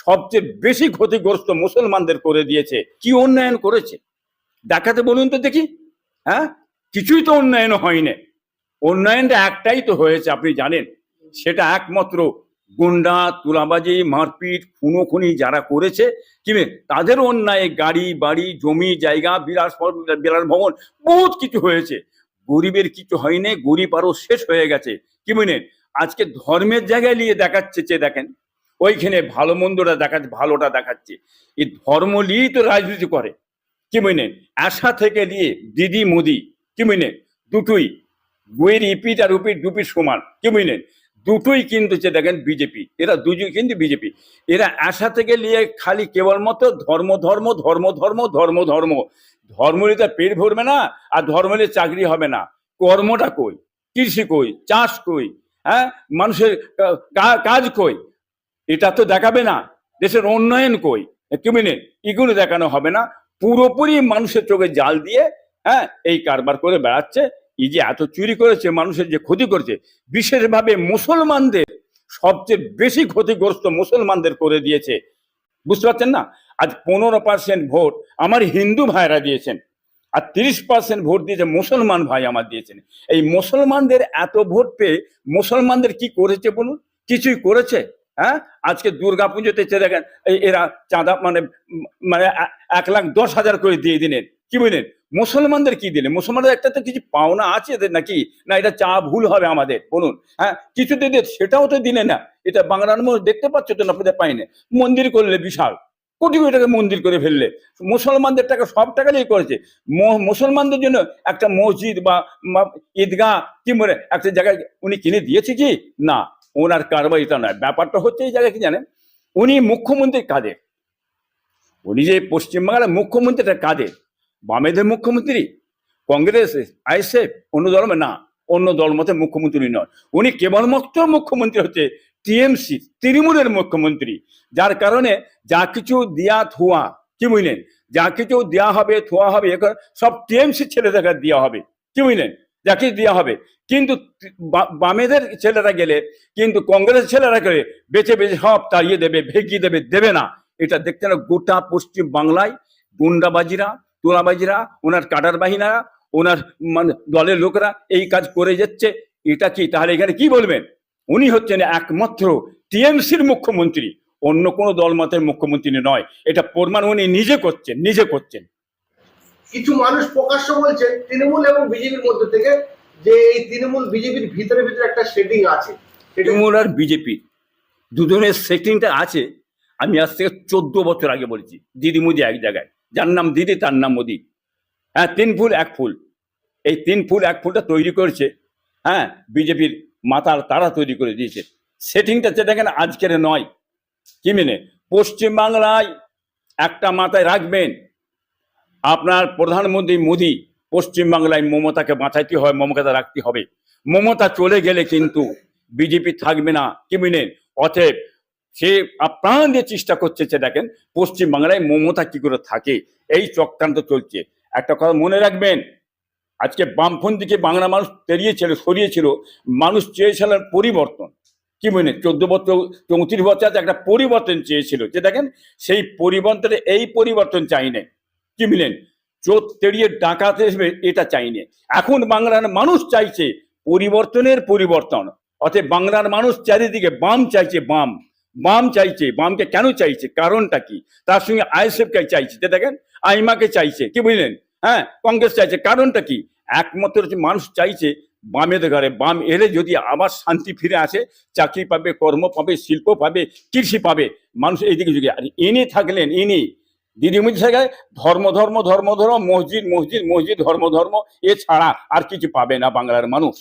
সবচেয়ে বেশি ক্ষতিগ্রস্ত মুসলমানদের করে দিয়েছে। কি উন্নয়ন করেছে দেখাতে বলুন তো দেখি। হ্যাঁ, কিছুই তো উন্নয়ন হয়নি। উন্নয়নটা একটাই তো হয়েছে, আপনি জানেন, সেটা একমাত্র গুন্ডা, তুলাবাজি, মারপিট, খুনোখুনি যারা করেছে, কি তাদের অন্যায় গাড়ি বাড়ি জমি জায়গা বিলাস বিলাস ভবন বহুত কিছু হয়েছে। গরিবের কিছু হয়নি, গরিব আরো শেষ হয়ে গেছে। কি বুঝলেন, আজকে ধর্মের জায়গায় নিয়ে দেখাচ্ছে, যে দেখেন ওইখানে ভালো মন্দটা দেখাচ্ছে, ভালোটা দেখাচ্ছে। এই ধর্ম নিয়েই তো রাজনীতি করে। কি বুঝলেন, আশা থেকে নিয়ে দিদি মোদি, কি বুঝলেন, দুটোই বইয়ের ইপিট আর উপিট দুপিট সমান। কি বুঝলেন, দুটোই কিন্তু যে দেখেন বিজেপি, এরা দুজন কিন্তু বিজেপি। এরা আশা থেকে নিয়ে খালি কেবলমাত্র ধর্ম ধর্ম ধর্ম ধর্ম ধর্ম ধর্ম ধর্ম নিয়ে পেট ভরবে না, আর ধর্ম নিয়ে চাকরি হবে না। কর্মটা কই, কৃষি কই, চাষ কই, হ্যাঁ, মানুষের কাজ কই, এটা তো দেখাবে না। দেশের উন্নয়ন কই, কি বুঝলেন, এগুলো দেখানো হবে না। পুরোপুরি মানুষের চোখে জাল দিয়ে, হ্যাঁ, এই কারবার করে বেড়াচ্ছে। এই যে এত চুরি করেছে, মানুষের যে ক্ষতি করেছে, বিশেষভাবে মুসলমানদের সবচেয়ে বেশি ক্ষতিগ্রস্ত মুসলমানদের করে দিয়েছে। বুঝতে পারছেন না? আজ 15% ভোট আমার হিন্দু ভাইরা দিয়েছেন, আর 30% ভোট দিয়েছে মুসলমান ভাই আমার দিয়েছেন। এই মুসলমানদের এত ভোট পেয়ে মুসলমানদের কি করেছে বলুন? কিছুই করেছে? হ্যাঁ, আজকে দুর্গা পুজোতে দেখেন এরা চাঁদা মানে মানে 1,10,000 করে দিয়ে দিলেন। কি বুঝলেন, মুসলমানদের কি দিলেন? মুসলমানদের একটা তো কিছু পাওনা আছে এদের নাকি? না এটা চা ভুল হবে আমাদের বলুন? হ্যাঁ, কিছু দিতে সেটাও তো দিলে না। এটা বাংলার মধ্যে দেখতে পাচ্ছ তো না, আপনাদের পাইনি। মন্দির করলে বিশাল, কোটি কোটি টাকা মন্দির করে ফেললে। মুসলমানদের টাকা সব টাকা দিয়ে করেছে। মুসলমানদের জন্য একটা মসজিদ বা ঈদগাহ কি বলে একটা জায়গায় উনি কিনে দিয়েছে কি? না, ওনার কারবার এটা নয়। ব্যাপারটা হচ্ছে এই জায়গায় কি জানেন, উনি মুখ্যমন্ত্রী কাদের? উনি যে পশ্চিমবাংলার মুখ্যমন্ত্রীটা কাদের? বামেদের মুখ্যমন্ত্রী, কংগ্রেস, আইএসএফ, অন্য দল না, অন্য দল মতে মুখ্যমন্ত্রী নয়। উনি কেবলমাত্র মুখ্যমন্ত্রী হচ্ছে টিএমসি, তৃণমূলের মুখ্যমন্ত্রী। যার কারণে যা কিছু দেয়া থুয়া, কি বুঝলেন, যা কিছু দেওয়া হবে থোয়া হবে সব টিএমসি ছেলেদের দেওয়া হবে। কি বুঝলেন, যা কিছু দেওয়া হবে। কিন্তু বামেদের ছেলেরা গেলে, কিন্তু কংগ্রেস ছেলেরা গেলে বেছে বেছে সব তাড়িয়ে দেবে, ভেঙিয়ে দেবে, দেবে না। এটা দেখতে না গোটা পশ্চিম বাংলায় গুন্ডাবাজিরা, তোলাবাজিরা, ওনার কাটার বাহিনীরা, ওনার মানে দলের লোকরা এই কাজ করে যাচ্ছে। এটা কি তাহলে এখানে কি বলবেন? উনি হচ্ছেন একমাত্র টিএমসির মুখ্যমন্ত্রী, অন্য কোনো দল মতের মুখ্যমন্ত্রী নয়। এটা প্রমাণ উনি নিজে করছেন, নিজে করছেন। কিছু মানুষ প্রকাশ্য বলছেন তৃণমূল এবং বিজেপির মধ্যে থেকে যে এই তৃণমূল বিজেপির ভিতরে ভিতরে একটা সেটিং আছে। তৃণমূল আর বিজেপি দুজনের সেটিংটা আছে। আমি আজ থেকে 14 বছর আগে বলেছি, দিদি মোদি এক জায়গায়, যার নাম দিদি তার নাম মোদি। হ্যাঁ, 3 ফুল 1 ফুল, এই 3 ফুল 1 ফুলটা তৈরি করেছে, হ্যাঁ, বিজেপির মাতাল তারা তৈরি করে দিয়েছে। সেটিংটা দেখেন আজকের নয়। কি মেনে পশ্চিমবাংলায় একটা মাথায় রাখবেন, আপনার প্রধানমন্ত্রী মোদি পশ্চিমবাংলায় মমতাকে বাঁচাইতে হয়, মমতা রাখতে হবে। মমতা চলে গেলে কিন্তু বিজেপি থাকবে না। কি বুঝলেন, অতএব সে আপ্রাণ দিয়ে চেষ্টা করছে, দেখেন পশ্চিমবাংলায় মমতা কি করে থাকে, এই চক্রান্ত চলছে। একটা কথা মনে রাখবেন, আজকে বামপন্থীকে বাংলা মানুষ তেড়িয়েছিল, সরিয়েছিল, মানুষ চেয়েছিলেন পরিবর্তন। কি বুঝলেন, 14 বছর 34 বছর আছে একটা পরিবর্তন চেয়েছিল, যে দেখেন সেই পরিবর্তনে এই পরিবর্তন চাইনি। কি বুঝলেন, চোর তেড়িয়ে ডাকাতে আসবে এটা চাইনি। এখন বাংলার মানুষ চাইছে পরিবর্তনের পরিবর্তন। অতএব বাংলার মানুষ চারিদিকে বাম চাইছে, বাম বাম চাইছে। বামকে কেন চাইছে, কারণটা কি? তার সঙ্গে আইএসএফকে চাইছে, যে দেখেন আইমাকে চাইছে। কি বুঝলেন, হ্যাঁ, কংগ্রেস চাইছে। কারণটা কি? একমাত্র মানুষ চাইছে বামেদের ঘরে বাম এলে যদি আবার শান্তি ফিরে আসে, চাকরি পাবে, কর্ম পাবে, শিল্প পাবে, কৃষি পাবে, মানুষ এইদিকে যুগে। আর ইনি থাকলেন, ইনি দিদিমণি জায়গায় ধর্ম ধর্ম ধর্ম ধর্ম, মসজিদ মসজিদ মসজিদ, ধর্ম ধর্ম, এছাড়া আর কিছু পাবে না বাংলার মানুষ।